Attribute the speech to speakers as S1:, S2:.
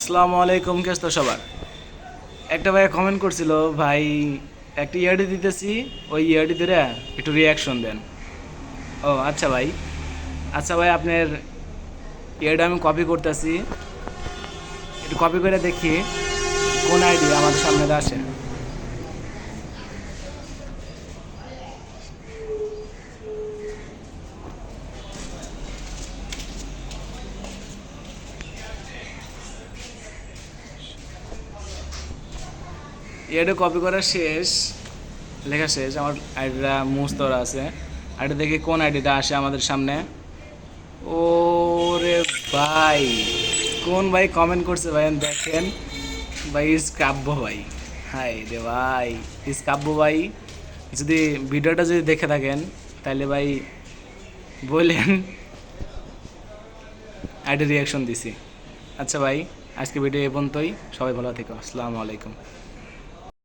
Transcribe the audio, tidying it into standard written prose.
S1: আসসালামু আলাইকুম, কেস তো সবার। একটা ভাই কমেন্ট করছিল, ভাই একটা ইয়ারডি দিতেছি, ওই ইয়ারডি ধরে একটু রিয়াকশন দেন। ও আচ্ছা ভাই, আচ্ছা ভাই, আপনার ইয়ারডি আমি কপি করতেছি, একটু কপি করে দেখি কোন আইডি আমাদের সামনে আসে। ইয়ারডি কপি করা শেষ, লেখা শেষ, আমার আইডিটা মুস্তরা আছে। আইডি দেখি কোন আইডিটা আসে আমাদের সামনে। ওরে ভাই, কোন ভাই কমেন্ট করছে ভাই দেখেন, ভাই ইস কাব্য ভাই। হাই রে ভাই, ইস কাব্য ভাই, যদি ভিডিওটা যদি দেখে থাকেন তাহলে ভাই বললেন অ্যাড রিয়াকশন দিছি। আচ্ছা ভাই, আজকে ভিডিও এ পর্যন্তই। সবাই ভালো থেকো। আসসালামু আলাইকুম।